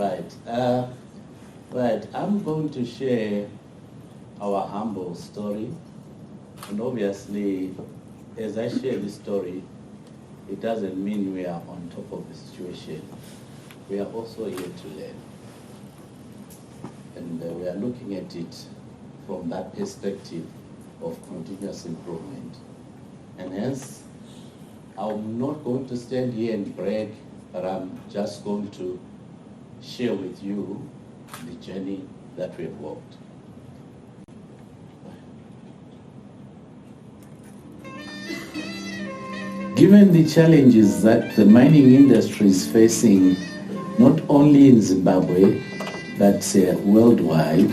right. Right. I'm going to share our humble story. And obviously, as I share this story, it doesn't mean we are on top of the situation. We are also here to learn. And we are looking at it from that perspective of continuous improvement. And hence, I'm not going to stand here and brag, but I'm just going to share with you the journey that we have walked. Given the challenges that the mining industry is facing, not only in Zimbabwe, but worldwide,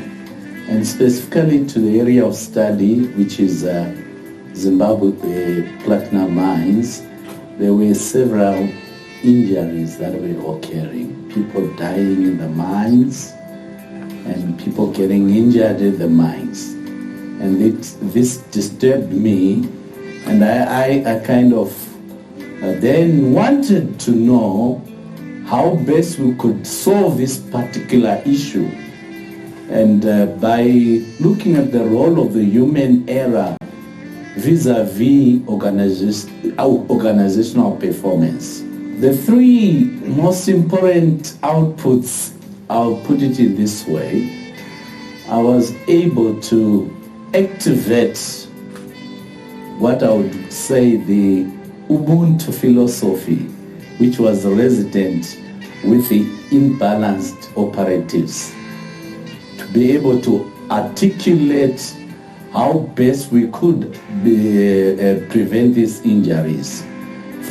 and specifically to the area of study, which is Zimbabwe platinum mines, there were several injuries that were occurring. People dying in the mines and people getting injured in the mines. And this disturbed me, and I kind of then wanted to know how best we could solve this particular issue. And by looking at the role of the human error vis-a-vis organizational performance. The three most important outputs, I'll put it in this way, I was able to activate what I would say the Ubuntu philosophy, which was resident with the imbalanced operatives, to be able to articulate how best we could prevent these injuries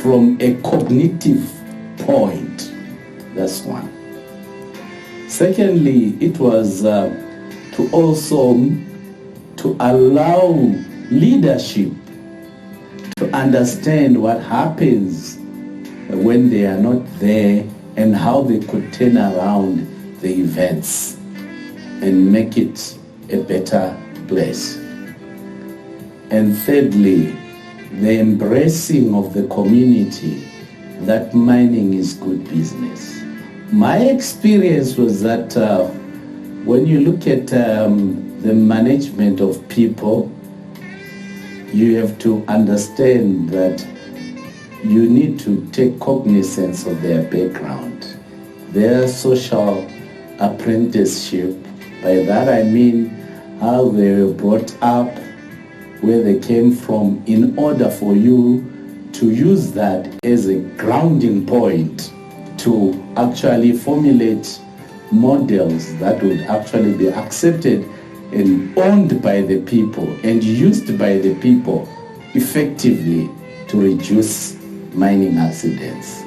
from a cognitive point. That's one. Secondly, it was to also to allow leadership to understand what happens when they are not there and how they could turn around the events and make it a better place. And thirdly, the embracing of the community that mining is good business. My experience was that when you look at the management of people, you have to understand that you need to take cognizance of their background, their social apprenticeship. By that I mean how they were brought up, where they came from, in order for you to use that as a grounding point to actually formulate models that would actually be accepted and owned by the people and used by the people effectively to reduce mining accidents.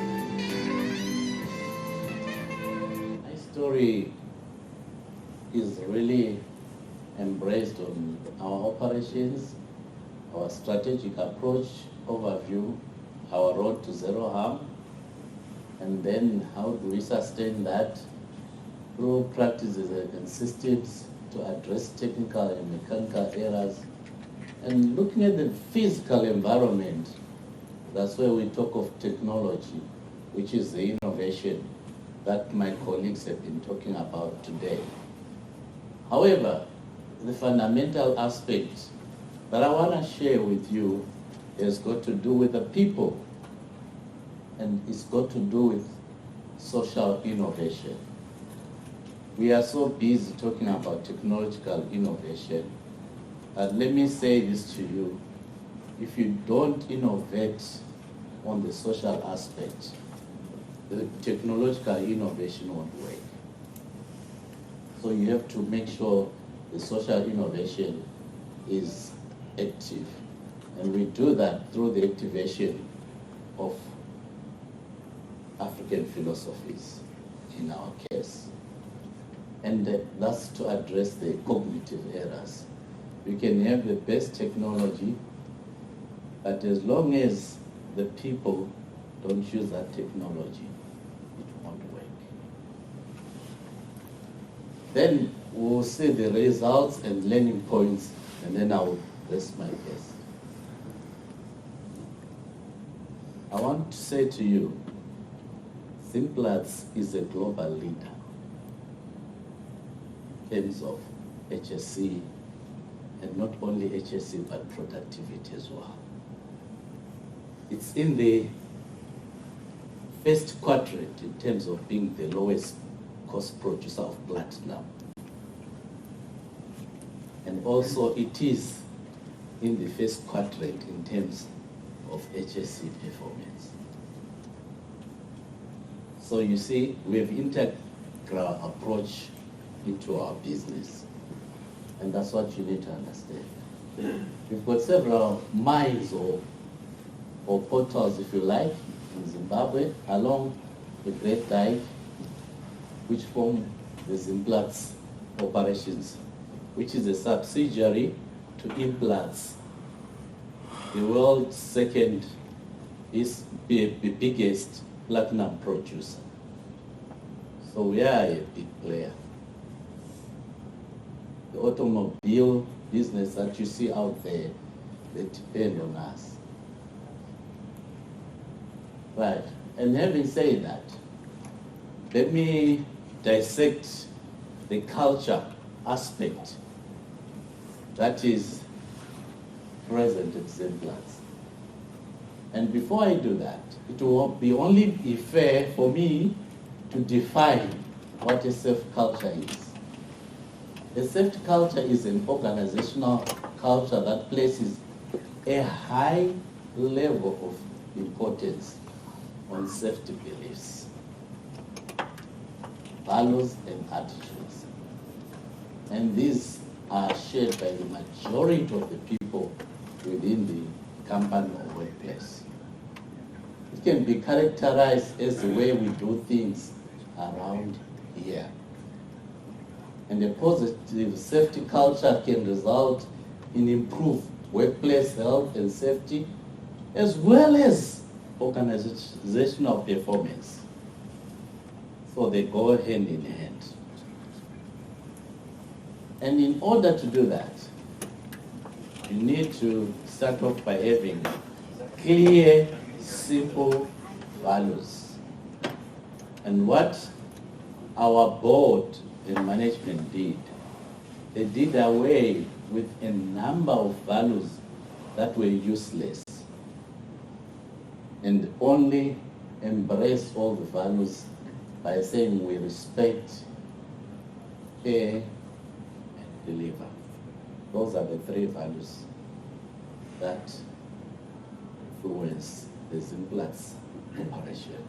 My story is really embraced on our operations, our strategic approach, overview, our road to zero harm, and then how do we sustain that through practices and systems to address technical and mechanical errors, and looking at the physical environment. That's where we talk of technology, which is the innovation that my colleagues have been talking about today. However, the fundamental aspect that I want to share with you has got to do with the people, and it's got to do with social innovation. We are so busy talking about technological innovation, but let me say this to you. If you don't innovate on the social aspect, the technological innovation won't work. So you have to make sure the social innovation is active. And we do that through the activation of African philosophies in our case. And that's to address the cognitive errors. We can have the best technology, but as long as the people don't use that technology, it won't work. Then we'll see the results and learning points, and then I'll rest my case. I want to say to you, Zimplats is a global leader terms of HSC, and not only HSC but productivity as well. It's in the first quadrant in terms of being the lowest cost producer of platinum. And also it is in the first quadrant in terms of HSC performance. So you see, we have integral approach into our business. And that's what you need to understand. We've got several mines or portals, if you like, in Zimbabwe, along the Great Dyke, which form the Zimplats operations, which is a subsidiary to Zimplats, the world's second is the biggest platinum producer. So we are a big player. The automobile business that you see out there, they depend on us. Right, and having said that, let me dissect the culture aspect that is present at Zimplats. And before I do that, it will be only fair for me to define what a safe culture is. A safety culture is an organizational culture that places a high level of importance on safety beliefs, values, and attitudes. And these are shared by the majority of the people within the company or workplace. It can be characterized as the way we do things around here. And a positive safety culture can result in improved workplace health and safety, as well as organizational performance. So they go hand in hand. And in order to do that, you need to start off by having clear, simple values. And what our board and management did, they did away with a number of values that were useless and only embrace all the values by saying we respect, care, and deliver. Those are the three values that influence the Zimplats operation.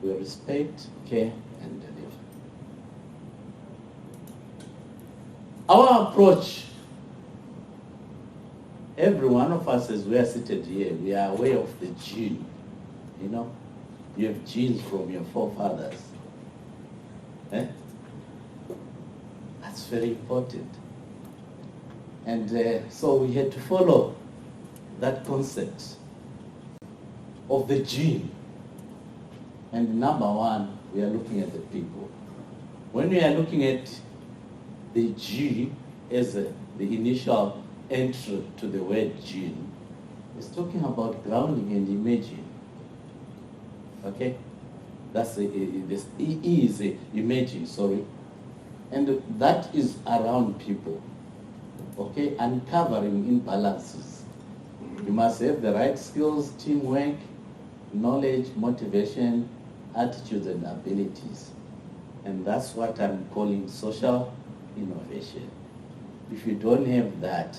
We respect, care, and deliver. Our approach, every one of us as we are seated here, we are aware of the gene. You know, you have genes from your forefathers. That's very important. And so we had to follow that concept of the gene. And number one, we are looking at the people. When we are looking at the G as the initial entry to the word gene, it's talking about grounding and imaging. Okay? That's this E is imaging, sorry. And that is around people. Okay? Uncovering imbalances. You must have the right skills, teamwork, knowledge, motivation, attitudes, and abilities. And that's what I'm calling social innovation. If you don't have that,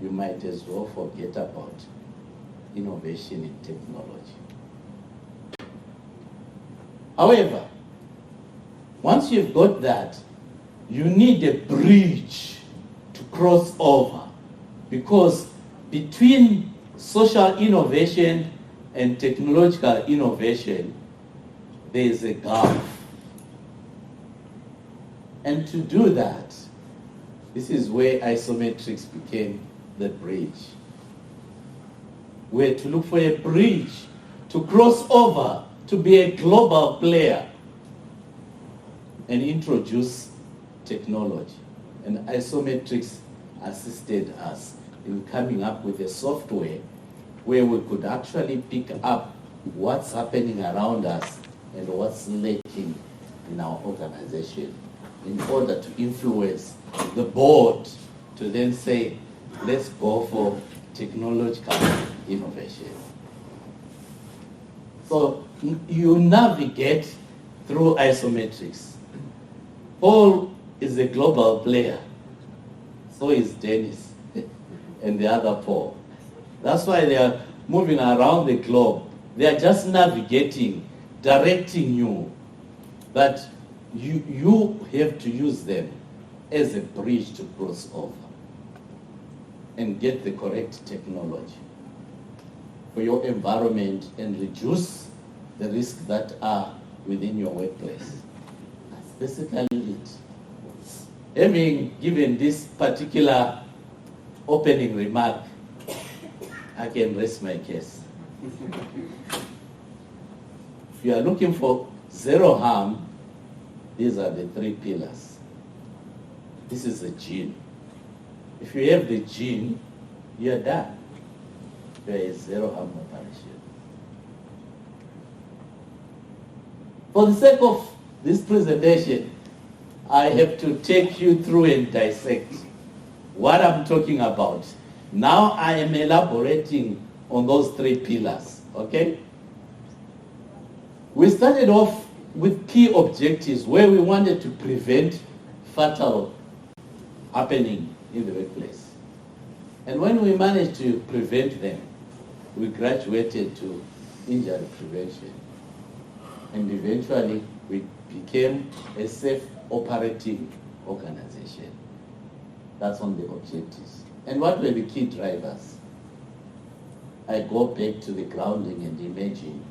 you might as well forget about innovation in technology. However, once you've got that, you need a bridge to cross over, because between social innovation and technological innovation, there is a gap. And to do that, this is where IsoMetrix became the bridge. We had to look for a bridge to cross over, to be a global player and introduce technology. And IsoMetrix assisted us in coming up with a software where we could actually pick up what's happening around us and what's lacking in our organization. in order to influence the board to then say, let's go for technological innovation. So you navigate through IsoMetrix. Paul is a global player. So is Dennis and the other Paul. That's why they are moving around the globe. They are just navigating, directing you. But you have to use them as a bridge to cross over and get the correct technology for your environment and reduce the risks that are within your workplace. That's basically it. Having given this particular opening remark, I can rest my case. If you are looking for zero harm, these are the three pillars. This is the gene. If you have the gene, you are done. There is zero harm operation. For the sake of this presentation, I have to take you through and dissect what I'm talking about. Now I am elaborating on those three pillars, okay? We started off with key objectives where we wanted to prevent fatal happening in the workplace. And when we managed to prevent them, we graduated to injury prevention. And eventually we became a safe operating organization. That's on the objectives. And what were the key drivers? I go back to the grounding and imaging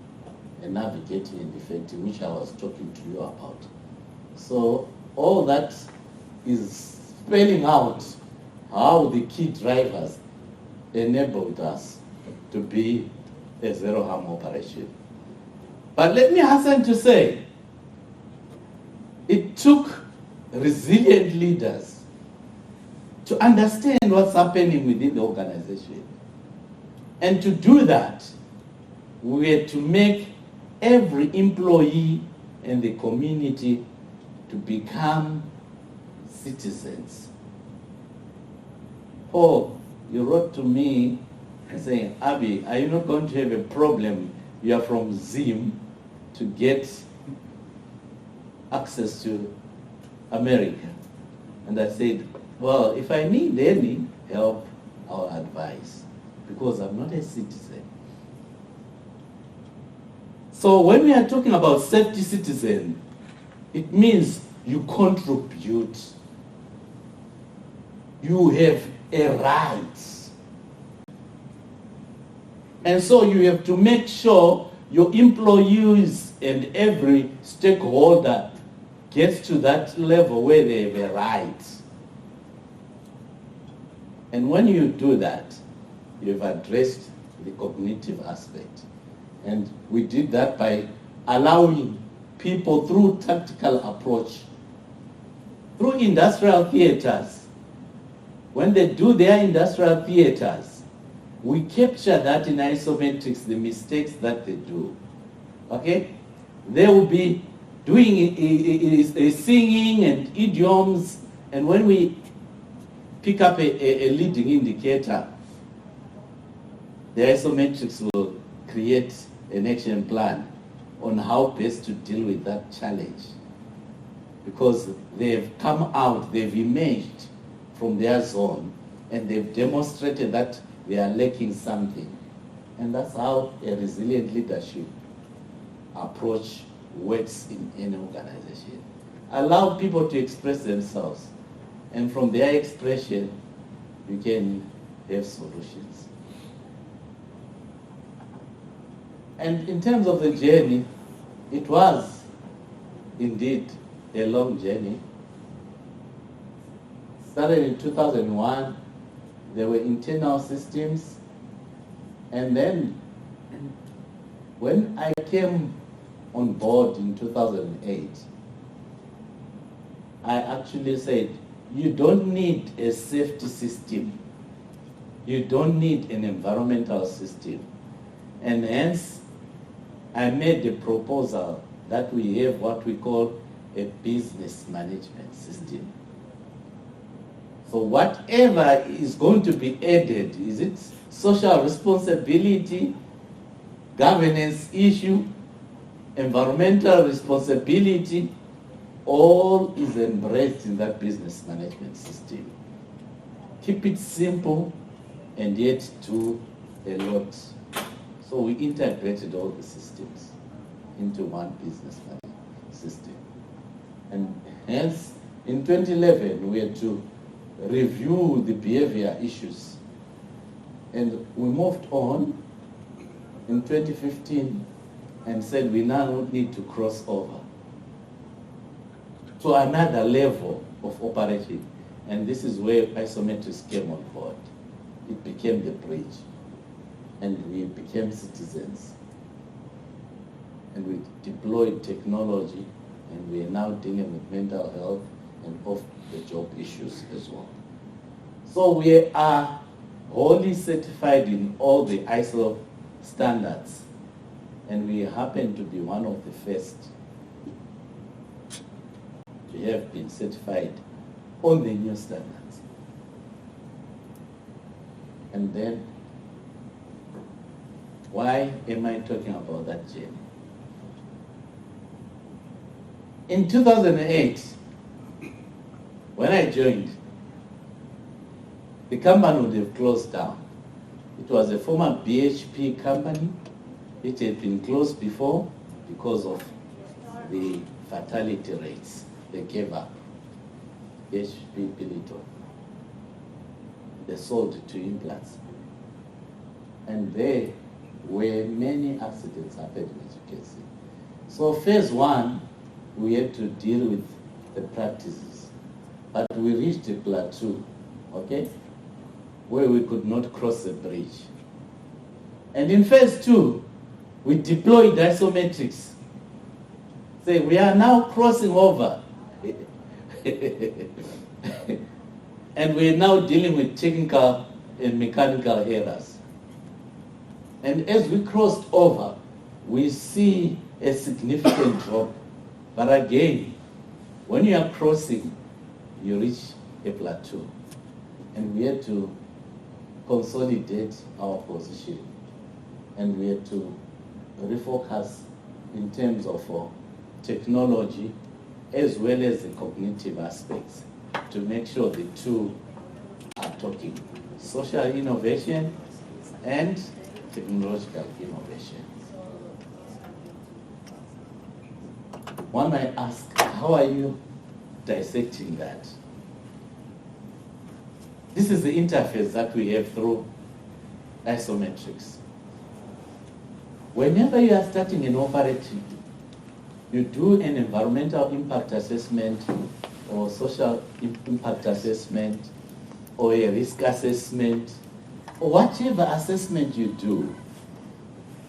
and navigating and defecting, which I was talking to you about. So all that is spelling out how the key drivers enabled us to be a zero harm operation. But let me hasten to say, it took resilient leaders to understand what's happening within the organization. And to do that, we had to make every employee in the community to become citizens. Oh, you wrote to me saying, Abby, are you not going to have a problem? You are from Zim to get access to America. And I said, well, if I need any help or advice, because I'm not a citizen. So when we are talking about safety citizen, it means you contribute. You have a right. And so you have to make sure your employees and every stakeholder gets to that level where they have a right. And when you do that, you've addressed the cognitive aspect. And we did that by allowing people through tactical approach, through industrial theaters. When they do their industrial theaters, we capture that in IsoMetrix, the mistakes that they do. Okay? They will be doing singing and idioms, and when we pick up a leading indicator, the IsoMetrix will create an action plan on how best to deal with that challenge. Because they've come out, they've emerged from their zone, and they've demonstrated that they are lacking something. And that's how a resilient leadership approach works in any organization. Allow people to express themselves, and from their expression, you can have solutions. And in terms of the journey, it was indeed a long journey. Started in 2001, there were internal systems, and then when I came on board in 2008, I actually said, you don't need a safety system. You don't need an environmental system. And hence, I made the proposal that we have what we call a business management system. So whatever is going to be added, is it social responsibility, governance issue, environmental responsibility, all is embraced in that business management system. Keep it simple and yet do a lot. So we integrated all the systems into one business management system. And hence, in 2011, we had to review the behavior issues. And we moved on in 2015 and said we now need to cross over to another level of operation. And this is where IsoMetrix came on board. It became the bridge. And we became citizens. And we deployed technology, and we are now dealing with mental health and off-the-job issues as well. So we are wholly certified in all the ISO standards, and we happen to be one of the first to have been certified on the new standards. And then, why am I talking about that journey? In 2008, when I joined, the company would have closed down. It was a former BHP company. It had been closed before because of the fatality rates. They gave up. BHP Pilito. They sold to Zimplats. And there were many accidents happening, as you can see. So phase one, we had to deal with the practices. But we reached a plateau, okay, where we could not cross the bridge. And in phase two, we deployed IsoMetrix. Say, we are now crossing over. And we're now dealing with technical and mechanical errors. And as we crossed over, we see a significant drop. But again, when you are crossing, you reach a plateau. And we had to consolidate our position. And we had to refocus in terms of technology as well as the cognitive aspects to make sure the two are talking. Social innovation and technological innovation. One might ask, how are you dissecting that? This is the interface that we have through IsoMetrix. Whenever you are starting an operation, you do an environmental impact assessment or social impact assessment or a risk assessment or whatever assessment you do.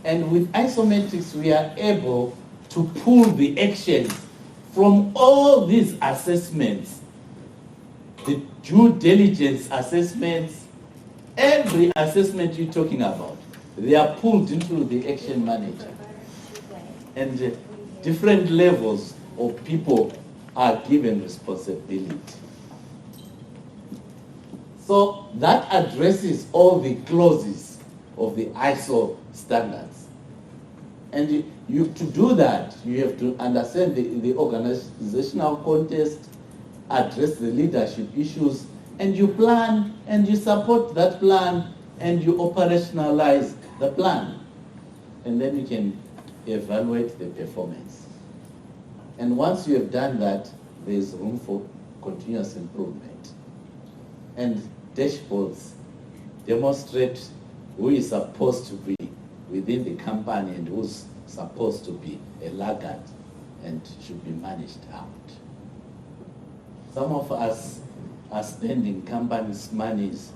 And with IsoMetrix, we are able to pull the actions from all these assessments, the due diligence assessments, every assessment you're talking about, they are pulled into the action manager. And different levels of people are given responsibility. So that addresses all the clauses of the ISO standards. And to do that, you have to understand the organizational context, address the leadership issues, and you plan and you support that plan and you operationalize the plan. And then you can evaluate the performance. And once you have done that, there is room for continuous improvement. And dashboards demonstrate who is supposed to be within the company and who's supposed to be a laggard and should be managed out. Some of us are spending companies' monies,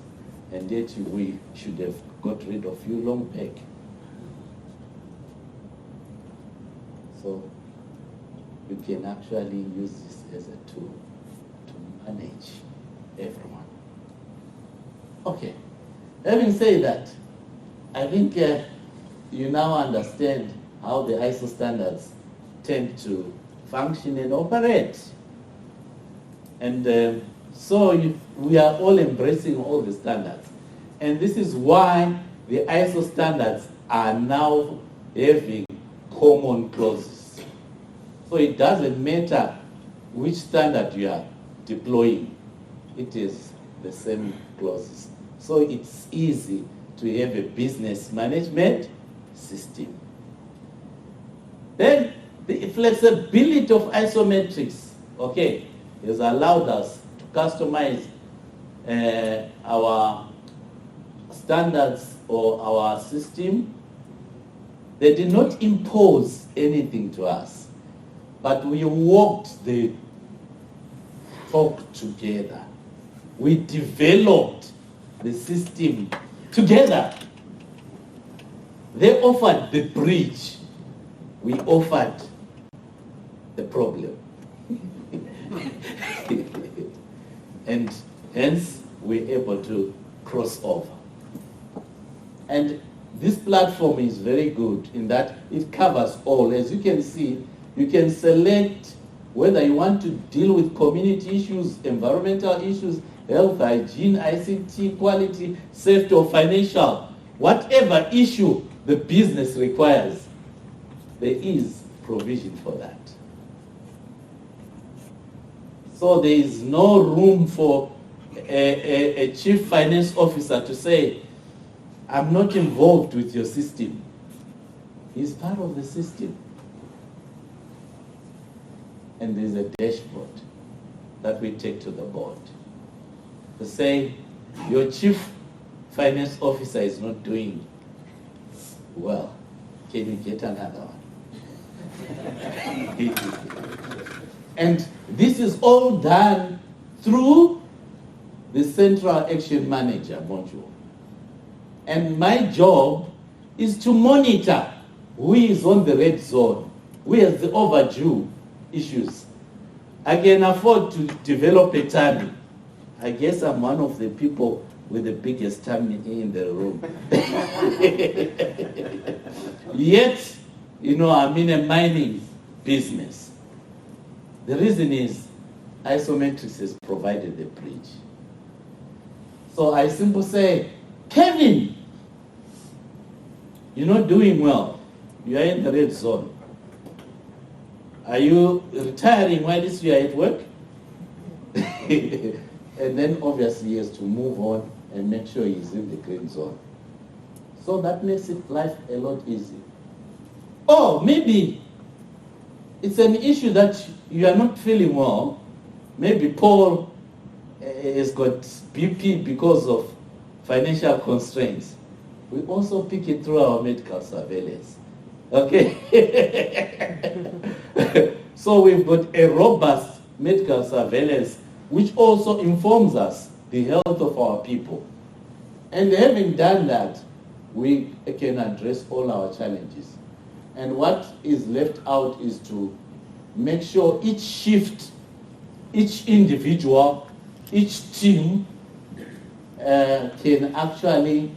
and yet we should have got rid of you long back. So you can actually use this as a tool to manage everyone. Okay, having said that, I think you now understand how the ISO standards tend to function and operate. And we are all embracing all the standards. And this is why the ISO standards are now having common clauses. So it doesn't matter which standard you are deploying, it is the same clauses. So it's easy to have a business management system. Then the flexibility of IsoMetrix, okay, has allowed us to customize our standards or our system. They did not impose anything to us, but we walked the talk together. We developed the system together. They offered the bridge. We offered the problem. And hence we're able to cross over. And this platform is very good in that it covers all. As you can see, you can select whether you want to deal with community issues, environmental issues, health, hygiene, ICT, quality, safety, or financial. Whatever issue the business requires, there is provision for that. So there is no room for a chief finance officer to say, I'm not involved with your system. He's part of the system. And there's a dashboard that we take to the board to say, your chief finance officer is not doing well. Can you get another one? And this is all done through the Central Action Manager module. And my job is to monitor who is on the red zone, who has the overdue issues. I can afford to develop a tummy. I guess I'm one of the people with the biggest tummy in the room. Yet, I'm in a mining business. The reason is IsoMetrix has provided the bridge. So I simply say, Kevin, you're not doing well. You are in the red zone. Are you retiring while you are at work? And then obviously he has to move on and make sure he's in the green zone. So that makes life a lot easier. Or maybe it's an issue that you are not feeling well. Maybe Paul has got BP because of financial constraints. We also pick it through our medical surveillance. Okay? So we've got a robust medical surveillance which also informs us the health of our people. And having done that, we can address all our challenges. And what is left out is to make sure each shift, each individual, each team can actually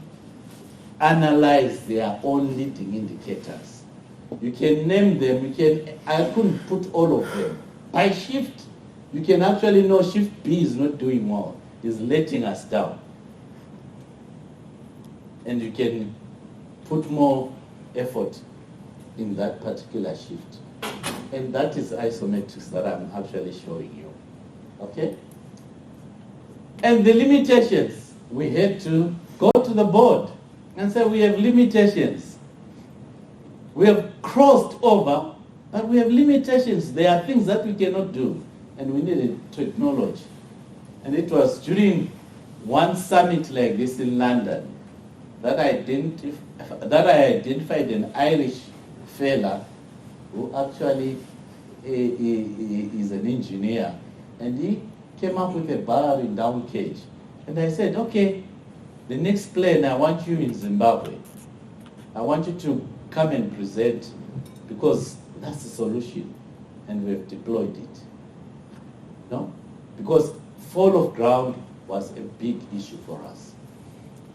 analyze their own leading indicators. You can name them, I couldn't put all of them. By shift, you can actually know shift B is not doing well, is letting us down. And you can put more effort in that particular shift. And that is IsoMetrix that I'm actually showing you. Okay? And the limitations, we had to go to the board and say we have limitations. We have crossed over, but we have limitations. There are things that we cannot do, and we needed to acknowledge. And it was during one summit like this in London that I identified an Irish fella who actually is an engineer, and he came up with a barrel down cage. And I said, okay, the next plane, I want you in Zimbabwe. I want you to come and present, because that's the solution, and we've deployed it. No? Because fall of ground was a big issue for us.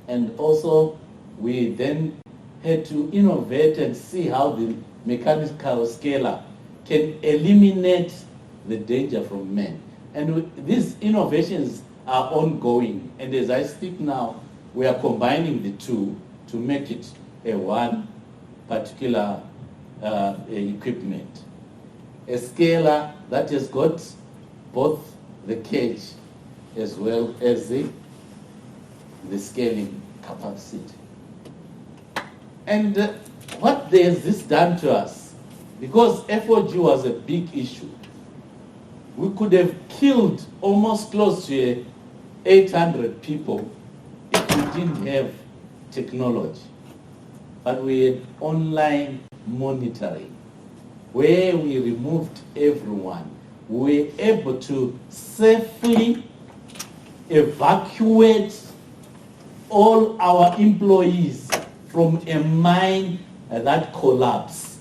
And also, we then had to innovate and see how the mechanical scaler can eliminate the danger from men. And these innovations are ongoing. And as I speak now, we are combining the two to make it a one particular equipment. A scaler that has got both the cage as well as the scaling capacity. And what has this done to us? Because FOG was a big issue, we could have killed almost close to 800 people if we didn't have technology. But we had online monitoring, where we removed everyone. We were able to safely evacuate all our employees from a mine that collapsed.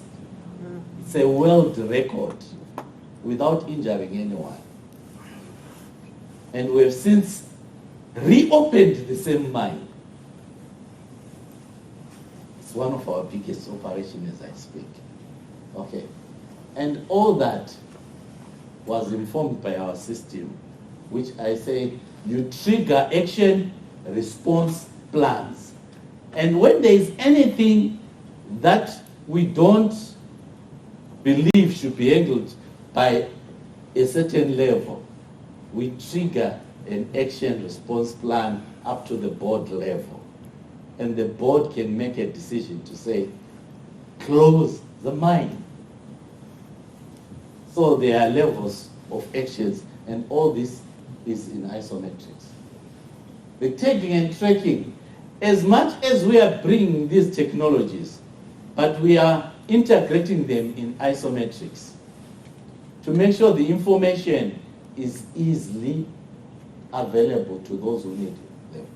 It's a world record without injuring anyone. And we have since reopened the same mine. It's one of our biggest operations as I speak. Okay. And all that was informed by our system, which I say you trigger action response plans. And when there is anything that we don't believe should be handled by a certain level, we trigger an action response plan up to the board level. And the board can make a decision to say, close the mine. So there are levels of actions, and all this is in IsoMetrix. The tagging and tracking, as much as we are bringing these technologies, but we are integrating them in IsoMetrix to make sure the information is easily available to those who need them.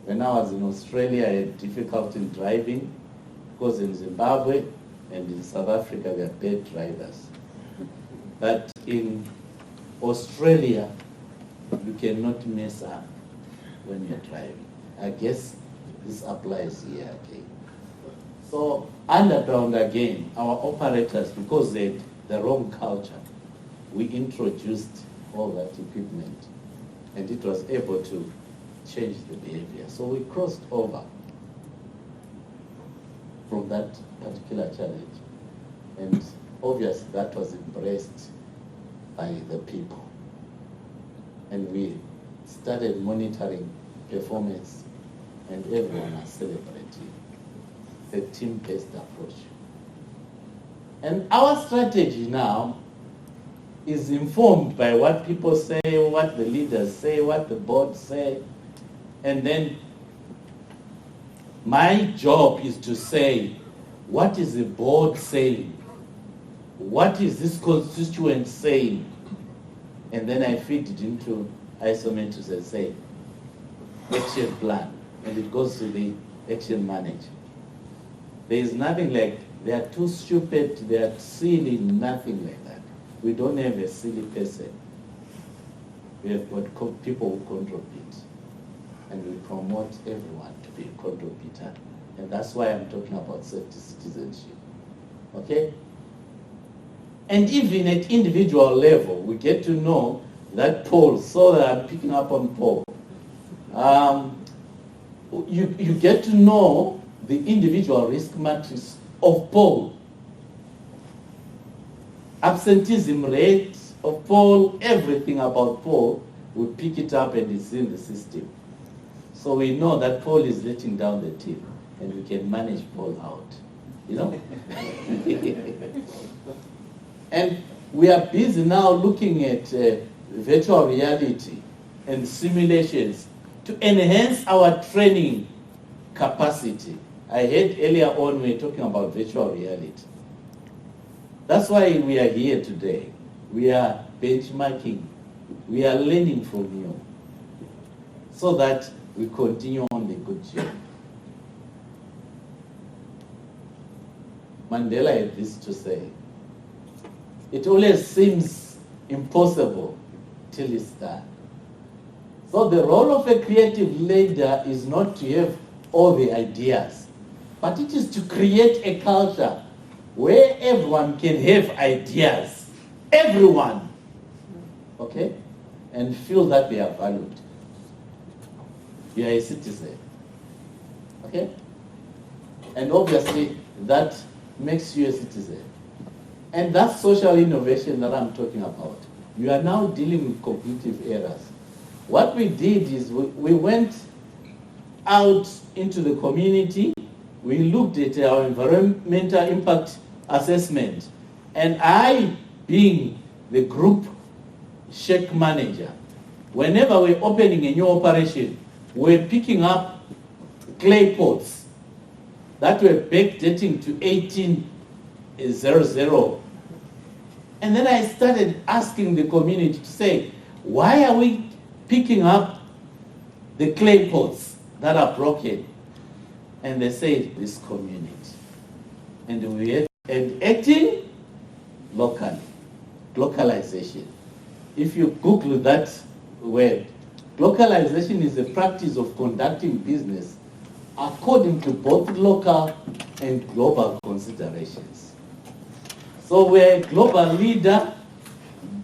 When I was in Australia, I had difficulty in driving because in Zimbabwe and in South Africa, we are bad drivers. But in Australia, you cannot mess up when you're driving. I guess this applies here again. So underground again, our operators, because they had the wrong culture, we introduced all that equipment and it was able to change the behavior. So we crossed over from that particular challenge. And obviously that was embraced by the people. And we started monitoring performance and everyone was celebrating the team-based approach. And our strategy now is informed by what people say, what the leaders say, what the board say, and then my job is to say, what is the board saying? What is this constituent saying? And then I feed it into IsoMetrix and say, action plan, and it goes to the action manager. There is nothing like, they are too stupid, they are silly, nothing like that. We don't have a silly person. We have got people who contribute, and we promote everyone to be a contributor. And that's why I'm talking about safety citizenship. Okay? And even at individual level, we get to know that Paul, so that I'm picking up on Paul. You get to know the individual risk matrix of Paul. Absenteeism rate of Paul, everything about Paul, we pick it up and it's in the system. So we know that Paul is letting down the team and we can manage Paul out. You know? And we are busy now looking at virtual reality and simulations to enhance our training capacity. I heard earlier on we were talking about virtual reality. That's why we are here today. We are benchmarking. We are learning from you so that we continue on the good journey. Mandela had this to say, it always seems impossible till it's done. So the role of a creative leader is not to have all the ideas, but it is to create a culture where everyone can have ideas, everyone, okay, and feel that they are valued. You are a citizen, okay? And obviously that makes you a citizen. And that's social innovation that I'm talking about. You are now dealing with cognitive errors. What we did is we went out into the community, we looked at our environmental impact assessment, and I, being the group check manager, whenever we're opening a new operation, we're picking up clay pots that were backdating to 1800. And then I started asking the community to say, why are we picking up the clay pots that are broken? And they said, this community. And we had acting locally, localization. If you Google that word, localization is the practice of conducting business according to both local and global considerations. So we're a global leader,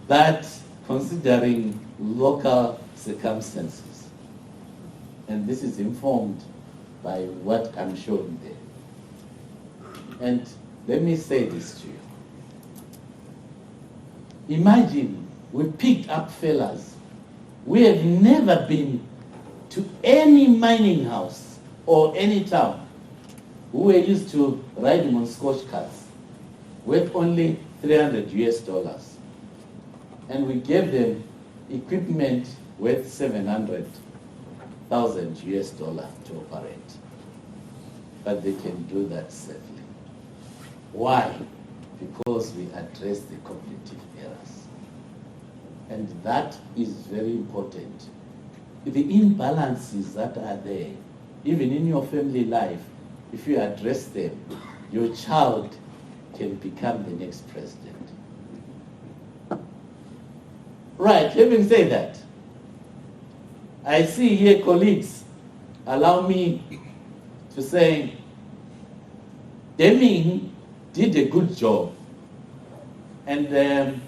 but considering local circumstances. And this is informed by what I'm showing there. And let me say this to you. Imagine we picked up fellas. We have never been to any mining house or any town who were used to riding on Scotch carts worth only $300 US. And we gave them equipment worth $700,000 US to operate. But they can do that safely. Why? Because we address the cognitive errors. And that is very important. The imbalances that are there, even in your family life, if you address them, your child can become the next president. Right, having said that, I see here colleagues allow me to say, Deming did a good job. And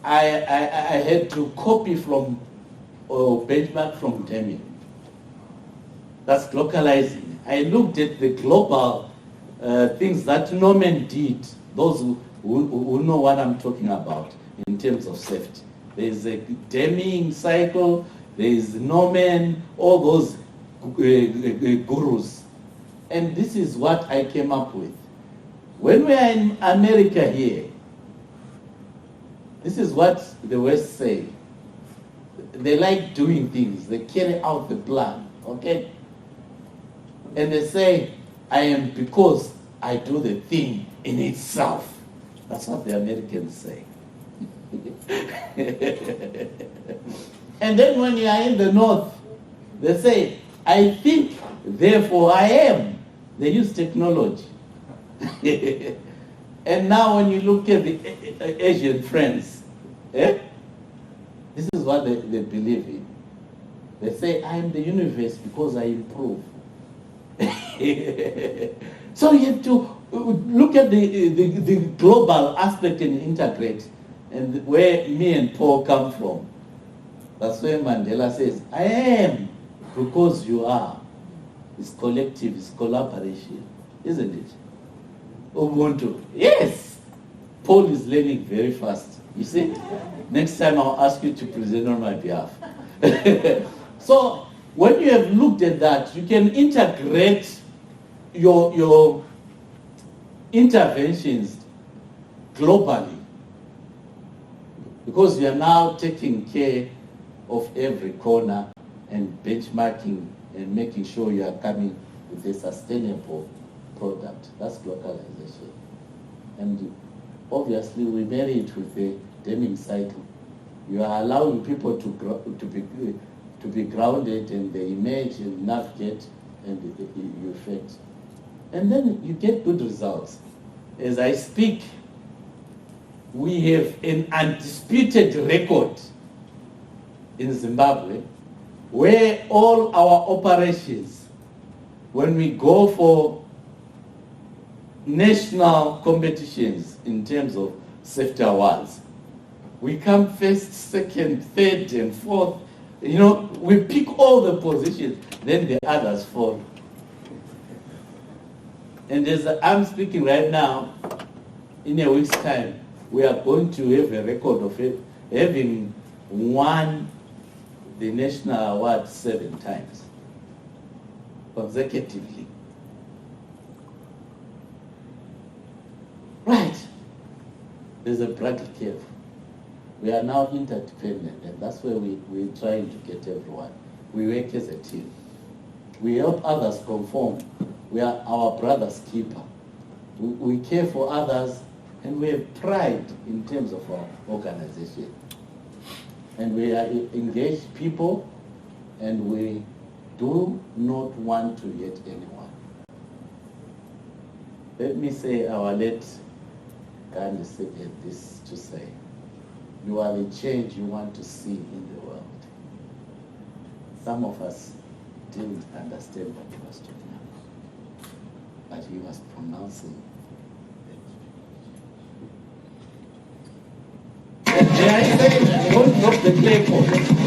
I had to copy from or benchmark from Deming. That's localizing. I looked at the global things that Norman did, those who know what I'm talking about in terms of safety. There's a Deming cycle, there's Norman, all those gurus. And this is what I came up with. When we are in America here, this is what the West say. They like doing things. They carry out the plan, okay? And they say, I am because I do the thing in itself. That's what the Americans say. And then when you are in the North, they say, I think, therefore I am. They use technology. And now when you look at the Asian friends, this is what they believe in. They say, I am the universe because I improve. So you have to look at the global aspect and integrate, and where me and Paul come from. That's where Mandela says, I am because you are. It's collective, it's collaboration, isn't it? Ubuntu. Yes. Paul is learning very fast. You see? Next time I'll ask you to present on my behalf. So when you have looked at that, you can integrate your interventions globally, because you are now taking care of every corner and benchmarking and making sure you are coming with a sustainable product. That's localization. And obviously we marry it with the Deming cycle. You are allowing people to be grounded, and they emerge and navigate, and you affect. And then you get good results. As I speak, we have an undisputed record in Zimbabwe where all our operations, when we go for national competitions in terms of safety awards. We come first, second, third, and fourth. You know, we pick all the positions, then the others fall. And as I'm speaking right now, in a week's time, we are going to have a record of it, having won the national award 7 times consecutively. Right. There's a Bradley curve. We are now interdependent, and that's where we're trying to get everyone. We work as a team. We help others conform. We are our brother's keeper. We care for others, and we have pride in terms of our organization. And we are engaged people, and we do not want to hurt anyone. Let me say our late Gandhi said this to say, you are the change you want to see in the world. Some of us didn't understand what he was talking about, but he was pronouncing it. And I say, don't drop the clay pot.